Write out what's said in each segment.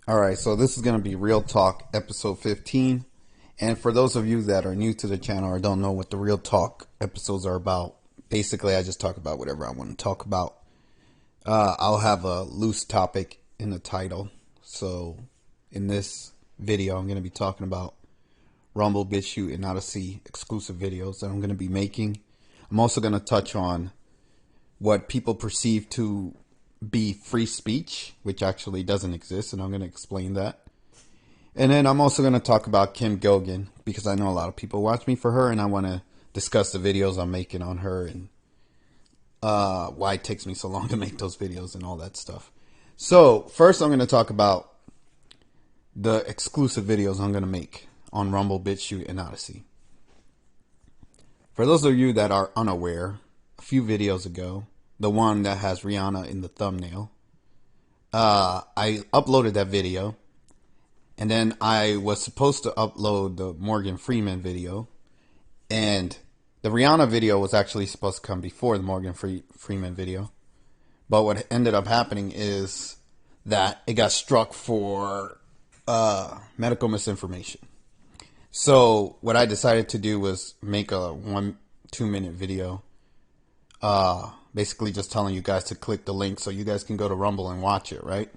Alright, so this is going to be Real Talk episode 15. And for those of you that are new to the channel or don't know what the Real Talk episodes are about, basically I just talk about whatever I want to talk about. I'll have a loose topic in the title. So in this video, I'm going to be talking about Rumble, Bitchute, and Odysee exclusive videos that I'm going to be making. I'm also going to touch on what people perceive to be free speech, which actually doesn't exist, and I'm going to explain that. And then I'm also going to talk about Kim Goguen, because I know a lot of people watch me for her, and I want to discuss the videos I'm making on her and why it takes me so long to make those videos and all that stuff. So first I'm going to talk about the exclusive videos I'm going to make on Rumble, Bitchute, and Odysee. For those of you that are unaware, a few videos ago, the one that has Rihanna in the thumbnail, I uploaded that video, and then I was supposed to upload the Morgan Freeman video, and the Rihanna video was actually supposed to come before the Morgan Freeman video. But what ended up happening is that it got struck for medical misinformation. So what I decided to do was make a 1-2 minute video, basically just telling you guys to click the link so you guys can go to Rumble and watch it, right?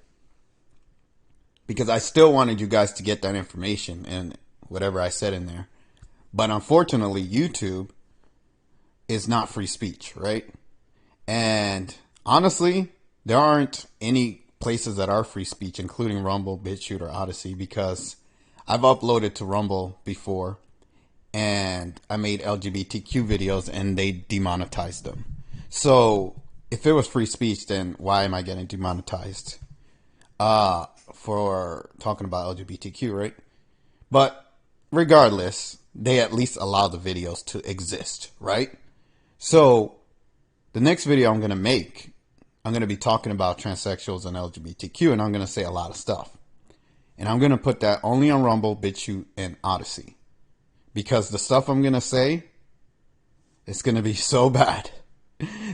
Because I still wanted you guys to get that information and whatever I said in there. But unfortunately, YouTube is not free speech, right? And honestly, there aren't any places that are free speech, including Rumble, Bitchute, or Odysee, because I've uploaded to Rumble before and I made LGBTQ videos and they demonetized them. So if it was free speech, then why am I getting demonetized for talking about LGBTQ, right? But regardless, they at least allow the videos to exist, right? So the next video I'm going to make, I'm going to be talking about transsexuals and LGBTQ, and I'm going to say a lot of stuff. And I'm going to put that only on Rumble, Bitchute, and Odysee. Because the stuff I'm going to say, it's going to be so bad.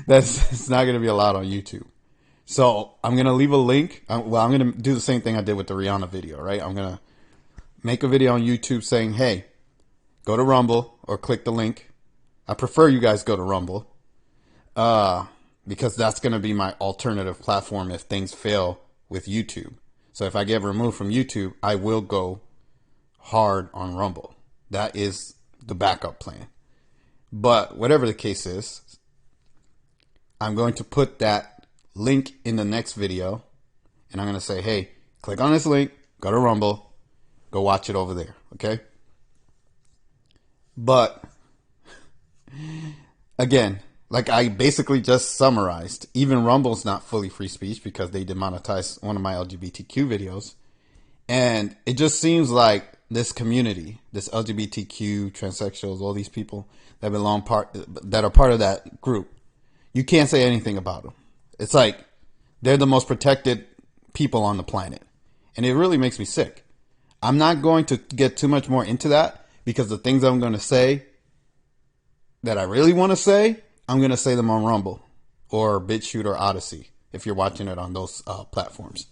It's not going to be allowed on YouTube. So I'm going to leave a link. I'm going to do the same thing I did with the Rihanna video, right? I'm going to make a video on YouTube saying, hey, go to Rumble or click the link. I prefer you guys go to Rumble because that's going to be my alternative platform if things fail with YouTube. So if I get removed from YouTube, I will go hard on Rumble. That is the backup plan. But whatever the case is, I'm going to put that link in the next video, and I'm going to say, hey, click on this link, go to Rumble, go watch it over there, okay? But, again, like I basically just summarized, even Rumble's not fully free speech because they demonetized one of my LGBTQ videos. And it just seems like this community, this LGBTQ, transsexuals, all these people that that are part of that group, you can't say anything about them. It's like they're the most protected people on the planet. And it really makes me sick. I'm not going to get too much more into that because the things I'm going to say that I really want to say, I'm going to say them on Rumble or Bitchute or Odysee if you're watching it on those platforms.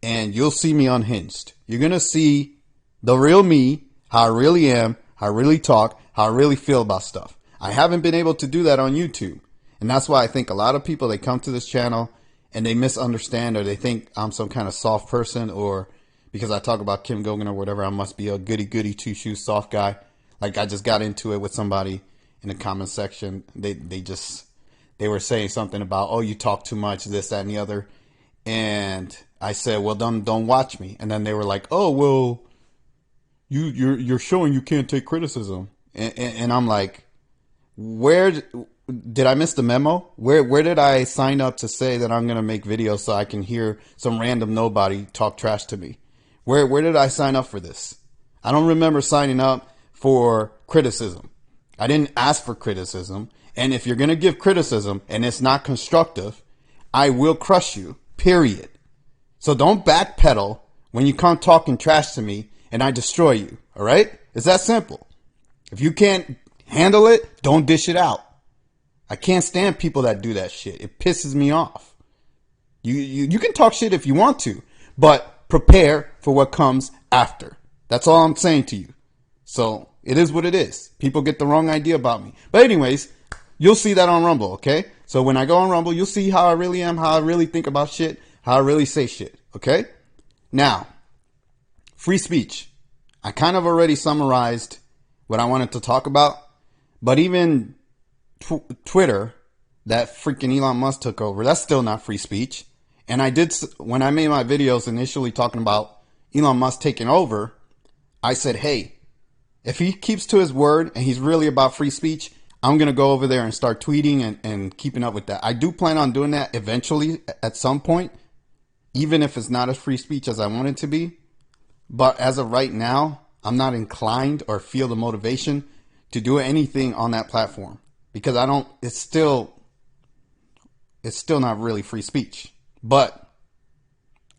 And you'll see me unhinged. You're going to see the real me, how I really am, how I really talk, how I really feel about stuff. I haven't been able to do that on YouTube. And that's why I think a lot of people, they come to this channel and they misunderstand or they think I'm some kind of soft person, or because I talk about Kim Goguen or whatever, I must be a goody-goody two-shoes soft guy. Like I just got into it with somebody in the comment section. They were saying something about, oh, you talk too much, this, that, and the other. And I said, well, don't watch me. And then they were like, oh, well, you're showing you can't take criticism. And I'm like, where did I miss the memo? Where did I sign up to say that I'm going to make videos so I can hear some random nobody talk trash to me? Where did I sign up for this? I don't remember signing up for criticism. I didn't ask for criticism. And if you're going to give criticism and it's not constructive, I will crush you, period. So don't backpedal when you come talking trash to me and I destroy you. All right? It's that simple. If you can't handle it, don't dish it out. I can't stand people that do that shit. It pisses me off. You can talk shit if you want to, but but prepare for what comes after. That's all I'm saying to you. So it is what it is. People get the wrong idea about me. But anyways, you'll see that on Rumble, okay? So when I go on Rumble, you'll see how I really am, how I really think about shit, how I really say shit, okay? Now, free speech. I kind of already summarized what I wanted to talk about, but even Twitter, that freaking Elon Musk took over, that's still not free speech. And when I made my videos initially talking about Elon Musk taking over, I said, hey, if he keeps to his word and he's really about free speech, I'm going to go over there and start tweeting and keeping up with that. I do plan on doing that eventually at some point, even if it's not as free speech as I want it to be. But as of right now, I'm not inclined or feel the motivation to do anything on that platform because it's still not really free speech. But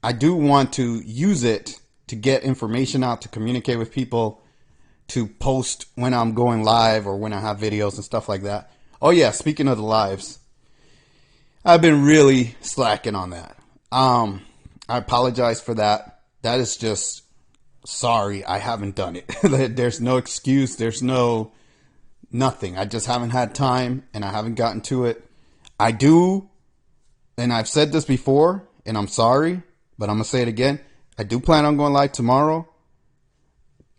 I do want to use it to get information out, to communicate with people, to post when I'm going live or when I have videos and stuff like that. Oh yeah, speaking of the lives, I've been really slacking on that. I apologize for that. That is just, sorry, I haven't done it. There's no excuse. There's nothing. I just haven't had time and I haven't gotten to it. I do, and I've said this before, and I'm sorry, but I'm going to say it again. I do plan on going live tomorrow.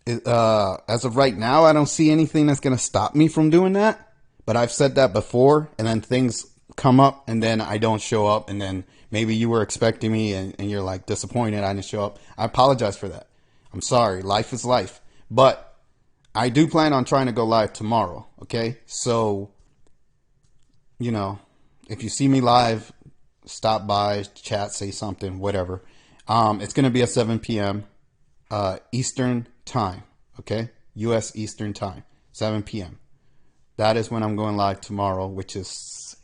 As of right now, I don't see anything that's going to stop me from doing that. But I've said that before, and then things come up, and then I don't show up, and then maybe you were expecting me, and you're like disappointed I didn't show up. I apologize for that. I'm sorry. Life is life. But I do plan on trying to go live tomorrow, okay? So, if you see me live, stop by, chat, say something, whatever. It's going to be at 7 p.m. Eastern time, okay? U.S. Eastern time, 7 p.m. That is when I'm going live tomorrow, which is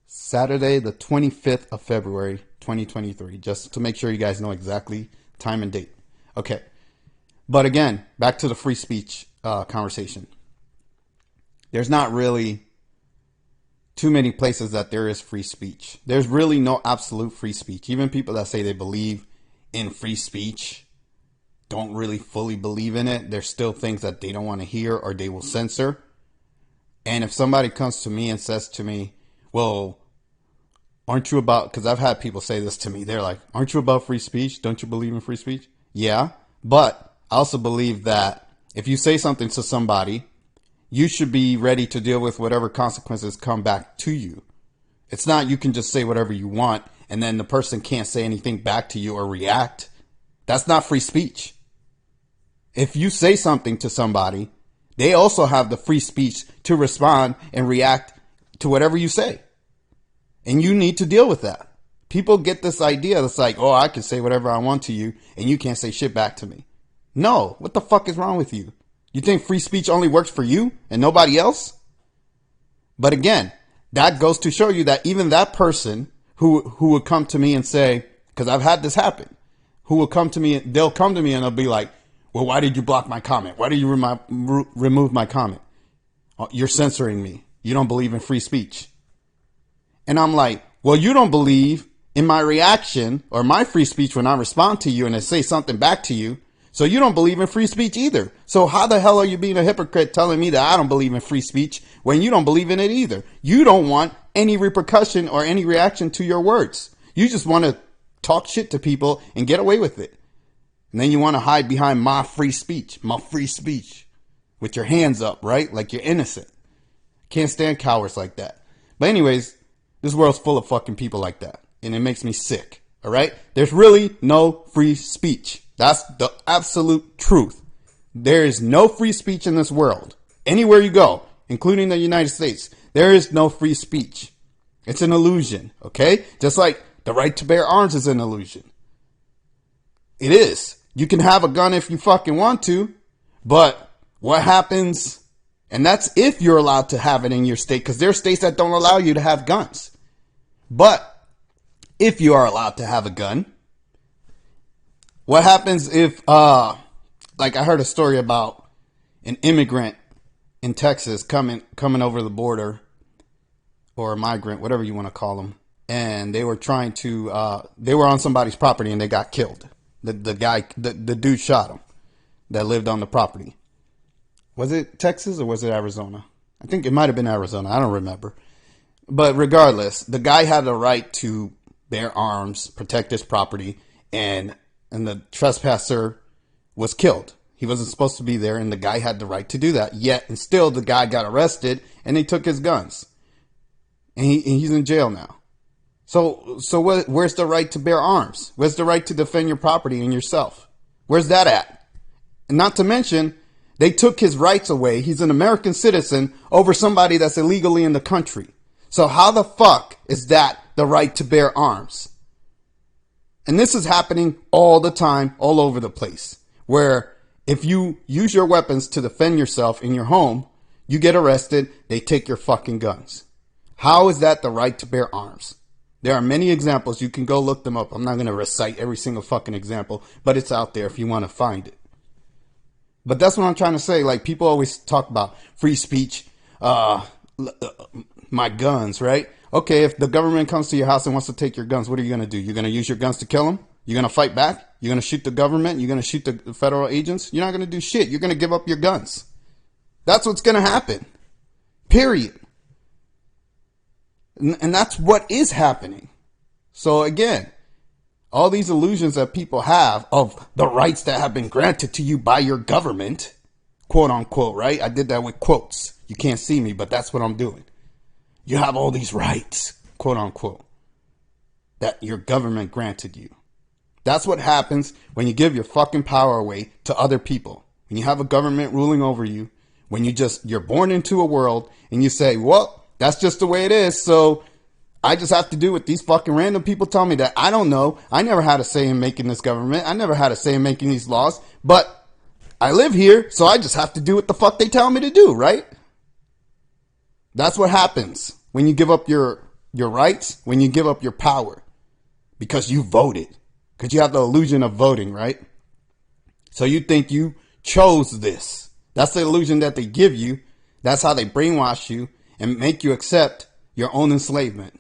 Saturday, the 25th of February, 2023, just to make sure you guys know exactly time and date. Okay. But again, back to the free speech conversation. There's not really too many places that there is free speech. There's really no absolute free speech. Even people that say they believe in free speech don't really fully believe in it. There's still things that they don't want to hear or they will censor. And if somebody comes to me and says to me, well, aren't you about, because I've had people say this to me. They're like, aren't you about free speech? Don't you believe in free speech? Yeah, but I also believe that if you say something to somebody, you should be ready to deal with whatever consequences come back to you. It's not you can just say whatever you want and then the person can't say anything back to you or react. That's not free speech. If you say something to somebody, they also have the free speech to respond and react to whatever you say. And you need to deal with that. People get this idea that's like, oh, I can say whatever I want to you and you can't say shit back to me. No, what the fuck is wrong with you? You think free speech only works for you and nobody else? But again, that goes to show you that even that person who would come to me and say, because I've had this happen, who will come to me, they'll come to me and they'll be like, well, why did you block my comment? Why did you remove my comment? Oh, you're censoring me. You don't believe in free speech. And I'm like, well, you don't believe in my reaction or my free speech when I respond to you and I say something back to you. So you don't believe in free speech either. So how the hell are you being a hypocrite telling me that I don't believe in free speech when you don't believe in it either? You don't want any repercussion or any reaction to your words. You just want to talk shit to people and get away with it. And then you want to hide behind my free speech with your hands up, right? Like you're innocent. Can't stand cowards like that. But anyways, this world's full of fucking people like that. And it makes me sick. All right. There's really no free speech. That's the absolute truth. There is no free speech in this world. Anywhere you go, including the United States, there is no free speech. It's an illusion. Okay. Just like the right to bear arms is an illusion. It is. You can have a gun if you fucking want to, but what happens? And that's if you're allowed to have it in your state, because there are states that don't allow you to have guns. But if you are allowed to have a gun, what happens if, like I heard a story about an immigrant in Texas coming over the border, or a migrant, whatever you want to call them, and they were trying to, they were on somebody's property and they got killed. The guy, the dude shot him that lived on the property. Was it Texas or was it Arizona? I think it might have been Arizona. I don't remember. But regardless, the guy had the right to bear arms, protect his property, and the trespasser was killed. He wasn't supposed to be there, and the guy had the right to do that. Yet, and still, the guy got arrested, and they took his guns. And he's in jail now. So where's the right to bear arms? Where's the right to defend your property and yourself? Where's that at? And not to mention, they took his rights away. He's an American citizen over somebody that's illegally in the country. So how the fuck is that the right to bear arms? And this is happening all the time, all over the place, where if you use your weapons to defend yourself in your home, you get arrested, they take your fucking guns. How is that the right to bear arms? There are many examples. You can go look them up. I'm not going to recite every single fucking example, but it's out there if you want to find it. But that's what I'm trying to say. Like, people always talk about free speech, my guns, right? Okay, if the government comes to your house and wants to take your guns, what are you going to do? You're going to use your guns to kill them? You're going to fight back? You're going to shoot the government? You're going to shoot the federal agents? You're not going to do shit. You're going to give up your guns. That's what's going to happen. Period. And that's what is happening. So again, all these illusions that people have of the rights that have been granted to you by your government, quote unquote, right? I did that with quotes. You can't see me, but that's what I'm doing. You have all these rights, quote unquote, that your government granted you. That's what happens when you give your fucking power away to other people. When you have a government ruling over you, when you're born into a world and you say, well, that's just the way it is. So I just have to do what these fucking random people tell me that I don't know. I never had a say in making this government. I never had a say in making these laws, but I live here. So I just have to do what the fuck they tell me to do. Right? That's what happens when you give up your rights, when you give up your power because you voted, because you have the illusion of voting, right? So you think you chose this. That's the illusion that they give you. That's how they brainwash you and make you accept your own enslavement.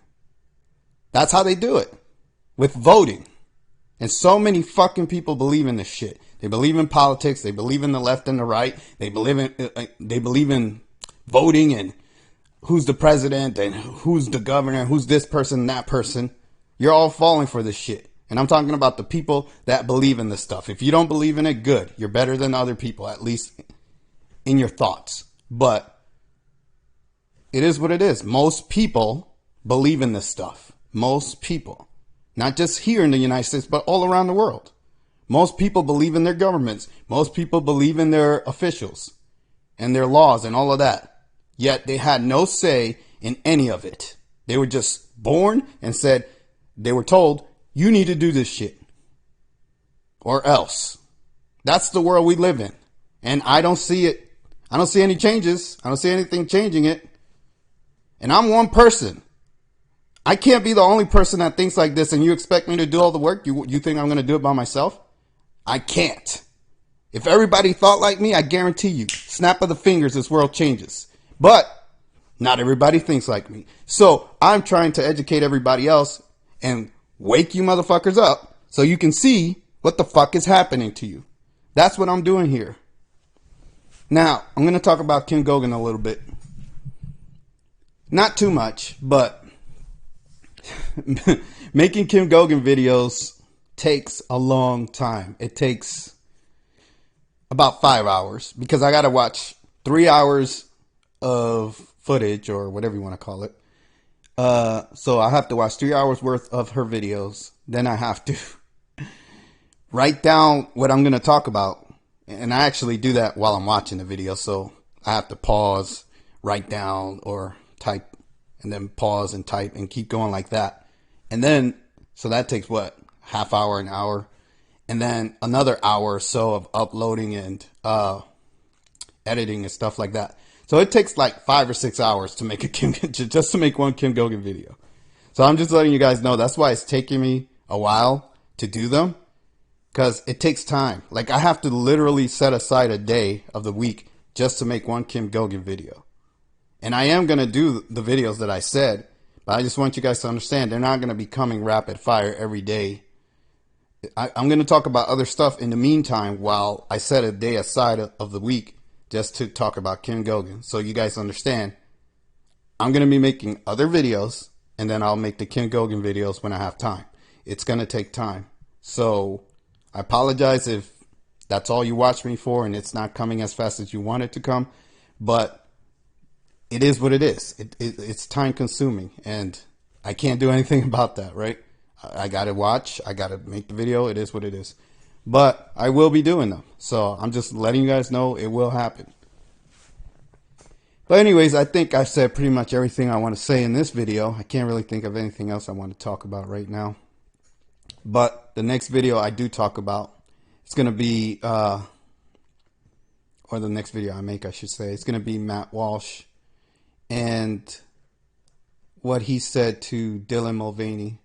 That's how they do it, with voting. And so many fucking people believe in this shit. They believe in politics. They believe in the left and the right. They believe in voting and who's the president and who's the governor, who's this person, that person. You're all falling for this shit. And I'm talking about the people that believe in this stuff. If you don't believe in it, good. You're better than other people, at least in your thoughts. But it is what it is. Most people believe in this stuff. Most people. Not just here in the United States, but all around the world. Most people believe in their governments. Most people believe in their officials and their laws and all of that. Yet they had no say in any of it. They were just born and said, they were told, you need to do this shit or else. That's the world we live in. And I don't see it. I don't see any changes. I don't see anything changing it. And I'm one person. I can't be the only person that thinks like this and you expect me to do all the work. You think I'm going to do it by myself? I can't. If everybody thought like me, I guarantee you, snap of the fingers, this world changes. But not everybody thinks like me. So I'm trying to educate everybody else and wake you motherfuckers up so you can see what the fuck is happening to you. That's what I'm doing here. Now, I'm going to talk about Kim Goguen a little bit. Not too much, but making Kim Goguen videos takes a long time. It takes about 5 hours because I got to watch 3 hours of footage or whatever you want to call it. So I have to watch 3 hours worth of her videos. Then I have to write down what I'm going to talk about. And I actually do that while I'm watching the video. So I have to pause, write down, or type, and then pause and type and keep going like that. And then, so that takes what? Half hour, an hour. And then another hour or so of uploading and editing and stuff like that. So it takes like 5 or 6 hours to make just to make one Kim Goguen video. So I'm just letting you guys know that's why it's taking me a while to do them. Because it takes time. Like I have to literally set aside a day of the week just to make one Kim Goguen video. And I am going to do the videos that I said. But I just want you guys to understand they're not going to be coming rapid fire every day. I'm going to talk about other stuff in the meantime while I set a day aside of the week just to talk about Kim Goguen. So you guys understand, I'm going to be making other videos, and then I'll make the Kim Goguen videos when I have time. It's going to take time. So I apologize if that's all you watch me for and it's not coming as fast as you want it to come. But it is what it is. It's time consuming, and I can't do anything about that, right? I got to watch. I got to make the video. It is what it is. But I will be doing them. So I'm just letting you guys know it will happen. But anyways, I think I've said pretty much everything I want to say in this video. I can't really think of anything else I want to talk about right now. But the next video I do talk about, it's going to be, or the next video I make, I should say, it's going to be Matt Walsh and what he said to Dylan Mulvaney.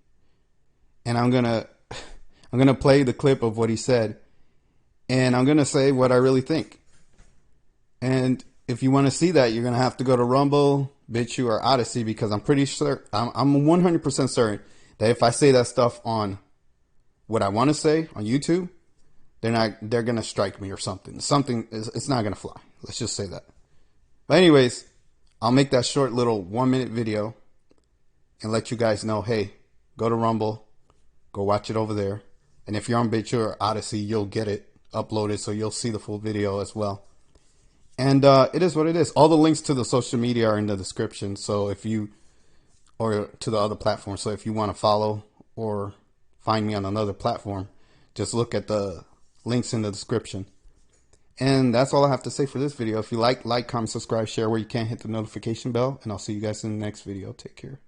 And I'm gonna play the clip of what he said, and I'm gonna say what I really think. And if you want to see that, you're gonna have to go to Rumble, Bitchute, or Odysee, because I'm pretty sure, I'm 100% certain that if I say that stuff on what I want to say on YouTube, they're gonna strike me or something. It's not gonna fly. Let's just say that. But anyways, I'll make that short little 1-minute video and let you guys know, hey, go to Rumble. Go watch it over there. And if you're on Bitchute or Odysee, you'll get it uploaded, so you'll see the full video as well. And it is what it is. All the links to the social media are in the description. So if you, or to the other platforms. So if you want to follow or find me on another platform, just look at the links in the description. And that's all I have to say for this video. If you like, comment, subscribe, share where you can, hit the notification bell. And I'll see you guys in the next video. Take care.